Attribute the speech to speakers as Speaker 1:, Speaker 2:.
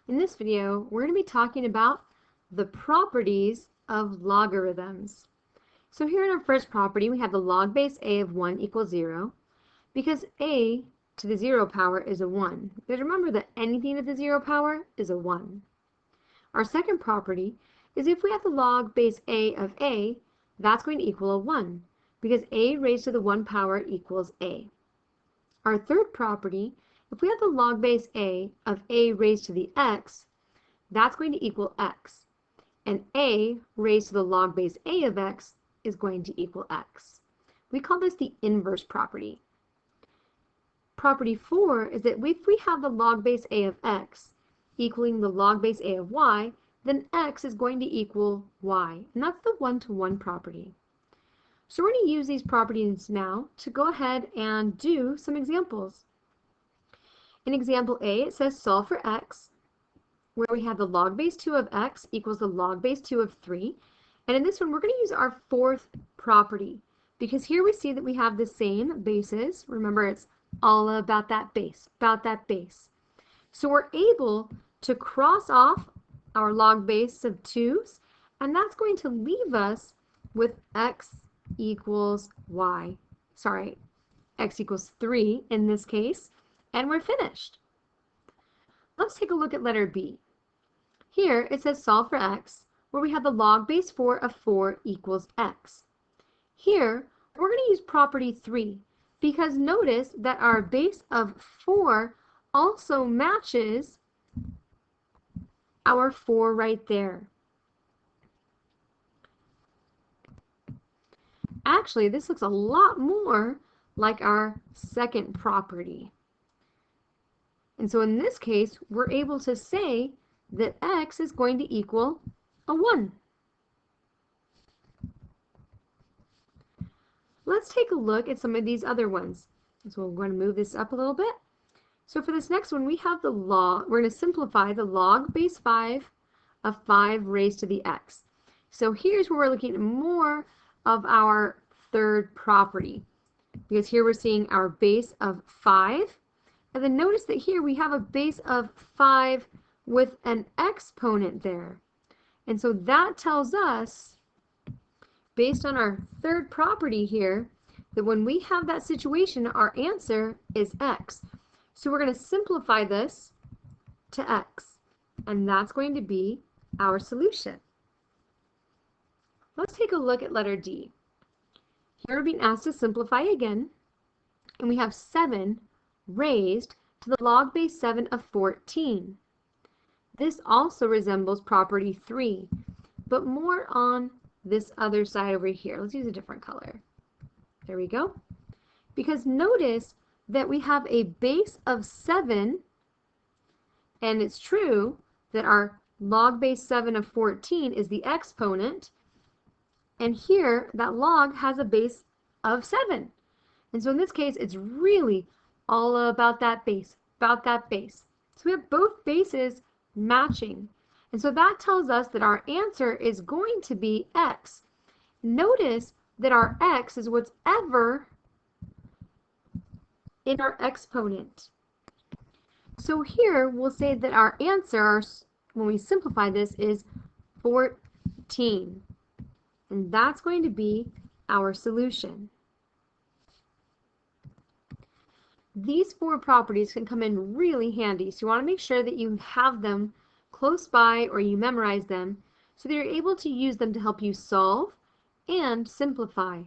Speaker 1: In this video, we're going to be talking about the properties of logarithms. So here in our first property, we have the log base a of 1 equals 0, because a to the 0 power is a 1. Because remember that anything to the 0 power is a 1. Our second property is if we have the log base a of a, that's going to equal a 1, because a raised to the 1 power equals a. Our third property, if we have the log base a of a raised to the x, that's going to equal x. And a raised to the log base a of x is going to equal x. We call this the inverse property. Property 4 is that if we have the log base a of x equaling the log base a of y, then x is going to equal y. And that's the one-to-one property. So we're going to use these properties now to go ahead and do some examples. In example A, it says solve for x, where we have the log base 2 of x equals the log base 2 of 3. And in this one, we're going to use our fourth property, because here we see that we have the same bases. Remember, it's all about that base, So we're able to cross off our log base of 2's, and that's going to leave us with x equals y. Sorry, x equals 3 in this case, and we're finished. Let's take a look at letter B. Here it says solve for x, where we have the log base 4 of 4 equals x. Here we're going to use property 3, because notice that our base of 4 also matches our 4 right there. Actually, this looks a lot more like our second property. And so in this case, we're able to say that x is going to equal a 1. Let's take a look at some of these other ones. So we're going to move this up a little bit. So for this next one, we have the log. We're going to simplify the log base 5 of 5 raised to the x. So here's where we're looking at more of our third property, because here we're seeing our base of 5. And then notice that here we have a base of 5 with an exponent there. And so that tells us, based on our third property here, that when we have that situation, our answer is x. So we're going to simplify this to x, and that's going to be our solution. Let's take a look at letter D. Here we're being asked to simplify again, and we have 7 raised to the log base 7 of 14. This also resembles property 3, but more on this other side over here. Let's use a different color. There we go. Because notice that we have a base of 7, and it's true that our log base 7 of 14 is the exponent, and here that log has a base of 7. And so in this case, it's really all about that base, So we have both bases matching. And so that tells us that our answer is going to be x. Notice that our x is whatever in our exponent. So here we'll say that our answer, when we simplify this, is 14. And that's going to be our solution. These 4 properties can come in really handy, so you want to make sure that you have them close by or you memorize them so that you're able to use them to help you solve and simplify.